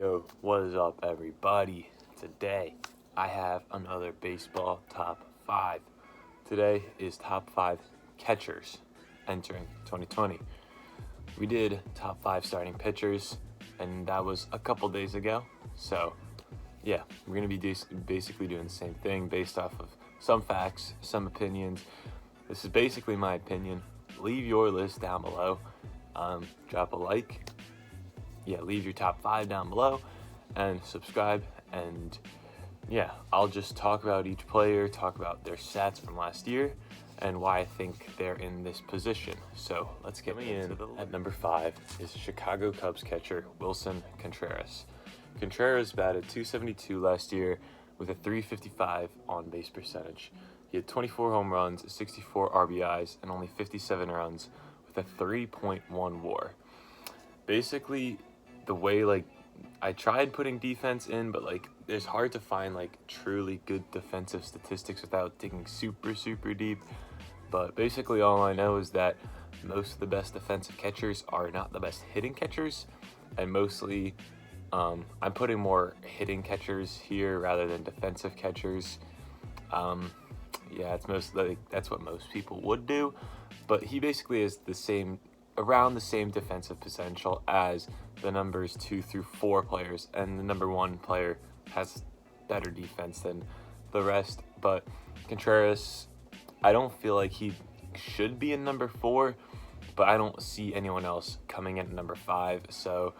Yo, what is up, everybody? Today I have another baseball top 5. Today is top 5 catchers entering 2020. We did top 5 starting pitchers, and that was a couple days ago. So, yeah, we're going to be basically doing the same thing based off of some facts, some opinions. This is basically my opinion. Leave your list down below. Drop a like. Yeah, leave your top 5 down below and subscribe. And yeah, I'll just talk about each player, talk about their stats from last year and why I think they're in this position. So let's get into the list. At number 5 is Chicago Cubs catcher Willson Contreras. Contreras batted .272 last year with a .355 on-base percentage. He had 24 home runs, 64 RBIs, and only 57 runs with a 3.1 WAR. Basically, the way I tried putting defense in, but it's hard to find truly good defensive statistics without digging super deep. But basically all I know is that most of the best defensive catchers are not the best hitting catchers, and mostly I'm putting more hitting catchers here rather than defensive catchers. Yeah, that's what most people would do, but he basically is around the same defensive potential as the numbers 2 through 4 players, and the number 1 player has better defense than the rest. But Contreras, I don't feel like he should be in number 4, but I don't see anyone else coming in at number 5, so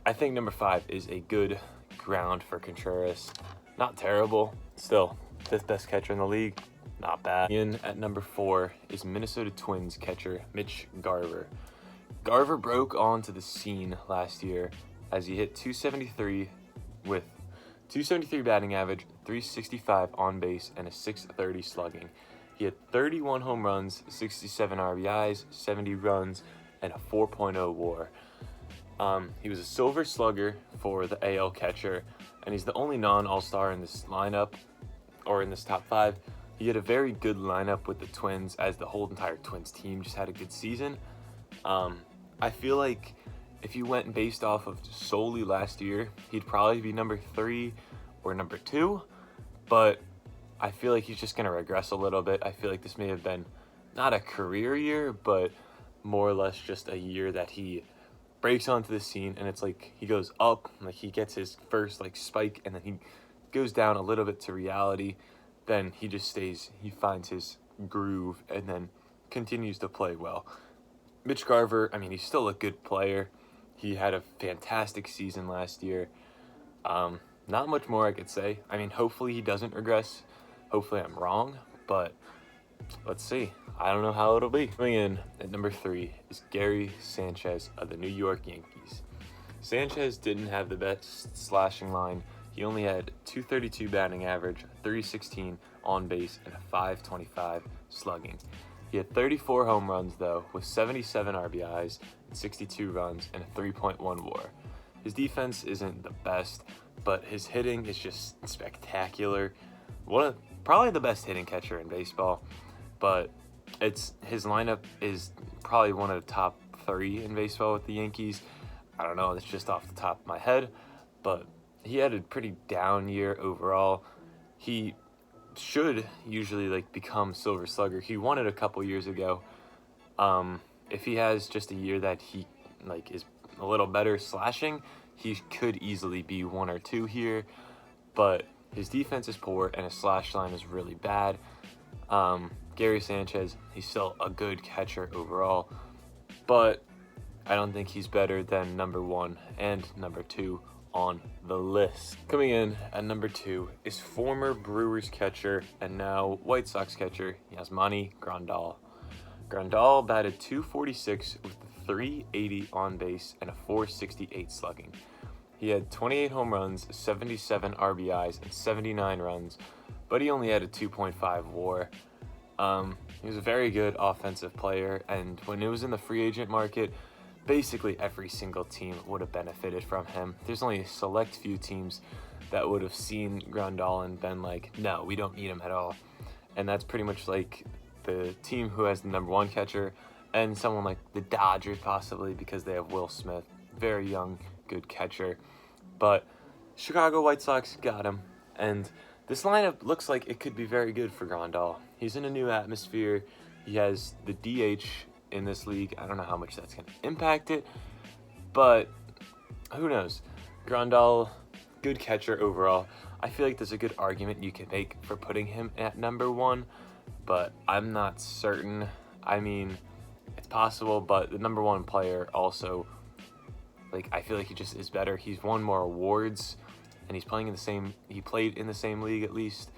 I think number 5 is a good ground for Contreras. Not terrible, still 5th best catcher in the league, not bad. In at number 4 is Minnesota Twins catcher Mitch Garver. Garver broke onto the scene last year as he hit .273 with .273 batting average, .365 on base, and a .630 slugging. He had 31 home runs, 67 RBIs, 70 runs, and a 4.0 WAR. He was a silver slugger for the AL catcher, and he's the only non-all-star in this lineup, or in this top 5. He had a very good lineup with the Twins, as the whole entire Twins team just had a good season. I feel like if you went based off of solely last year, he'd probably be number 3 or number 2, but I feel like he's just going to regress a little bit. I feel like this may have been not a career year, but more or less just a year that he breaks onto the scene, and it's like he goes up, he gets his first spike, and then he goes down a little bit to reality. Then he just he finds his groove and then continues to play well. Mitch Garver, he's still a good player. He had a fantastic season last year. Not much more I could say. Hopefully he doesn't regress. Hopefully I'm wrong, but let's see. I don't know how it'll be. Coming in at number 3 is Gary Sánchez of the New York Yankees. Sánchez didn't have the best slashing line. He only had .232 batting average, .316 on base, and a .525 slugging. He had 34 home runs, though, with 77 RBIs, 62 runs, and a 3.1 WAR. His defense isn't the best, but his hitting is just spectacular. Probably the best hitting catcher in baseball, but his lineup is probably one of the top 3 in baseball with the Yankees. I don't know, that's just off the top of my head, but he had a pretty down year overall. He should usually become Silver Slugger. He won it a couple years ago. If he has just a year that he is a little better slashing, he could easily be 1 or 2 here. But his defense is poor and his slash line is really bad. Gary Sánchez, he's still a good catcher overall, but I don't think he's better than number 1 and number 2 on the list. Coming in at number 2 is former Brewers catcher and now White Sox catcher Yasmani Grandal. Grandal batted .246 with a .380 on base and a .468 slugging. He had 28 home runs, 77 RBIs, and 79 runs, but he only had a 2.5 WAR. He was a very good offensive player, and when it was in the free agent market, basically every single team would have benefited from him. There's only a select few teams that would have seen Grandal and been like, no, we don't need him at all. And that's pretty much the team who has the number 1 catcher, and someone like the Dodgers possibly, because they have Will Smith, very young, good catcher. But Chicago White Sox got him, and this lineup looks like it could be very good for Grandal. He's in a new atmosphere. He has the DH in this league. I don't know how much that's going to impact it, but who knows? Grandal, good catcher overall. I feel like there's a good argument you can make for putting him at number 1, but I'm not certain. I mean, it's possible, but the number 1 player also, like, I feel like he just is better. He's won more awards, and he played in the same league at least,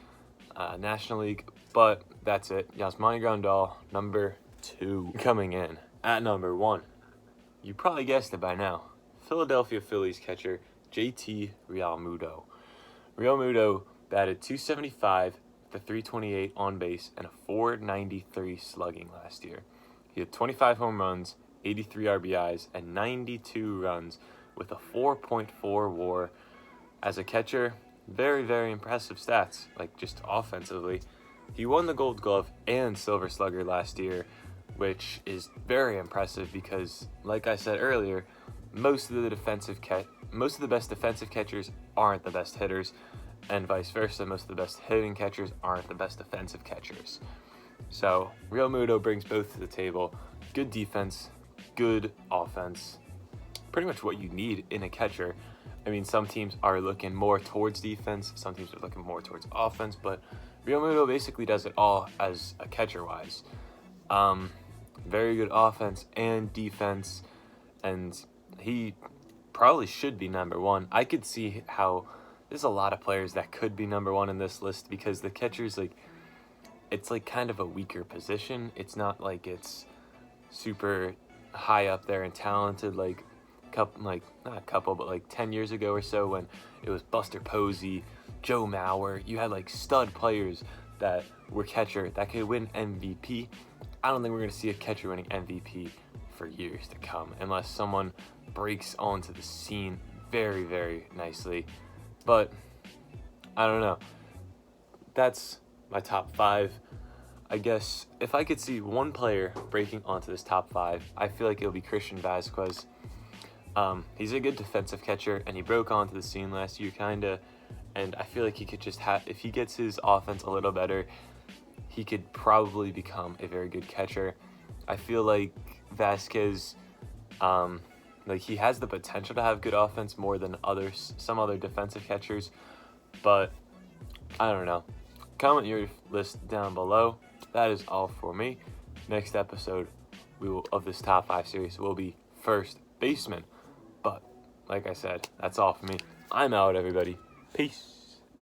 National League, but that's it. Yasmani Grandal, number 2. Coming in at number 1, you probably guessed it by now, Philadelphia Phillies catcher JT Realmuto. Realmuto batted .275 with a .328 on base and a .493 slugging last year. He had 25 home runs, 83 RBIs, and 92 runs with a 4.4 WAR. As a catcher, very, very impressive stats, like just offensively. He won the Gold Glove and Silver Slugger last year, which is very impressive because, like I said earlier, most of the best defensive catchers aren't the best hitters, and vice versa. Most of the best hitting catchers aren't the best defensive catchers. So Realmuto brings both to the table. Good defense, good offense. Pretty much what you need in a catcher. I mean, some teams are looking more towards defense, some teams are looking more towards offense, but Realmuto basically does it all as a catcher-wise. Very good offense and defense, and he probably should be number 1. I could see how there's a lot of players that could be number 1 in this list because the catcher's it's kind of a weaker position. It's not like it's super high up there and talented like 10 years ago or so when it was Buster Posey, Joe Mauer. You had stud players that were catcher that could win MVP. I don't think we're going to see a catcher winning MVP for years to come unless someone breaks onto the scene very, very nicely. But I don't know. That's my top 5. I guess if I could see one player breaking onto this top 5, I feel like it'll be Christian Vasquez. He's a good defensive catcher, and he broke onto the scene last year, kinda. And I feel like he could just if he gets his offense a little better, he could probably become a very good catcher. I feel like Vasquez, he has the potential to have good offense more than some other defensive catchers, but I don't know. Comment your list down below. That is all for me. Next episode of this top 5 series will be first baseman. But like I said, that's all for me. I'm out, everybody. Peace.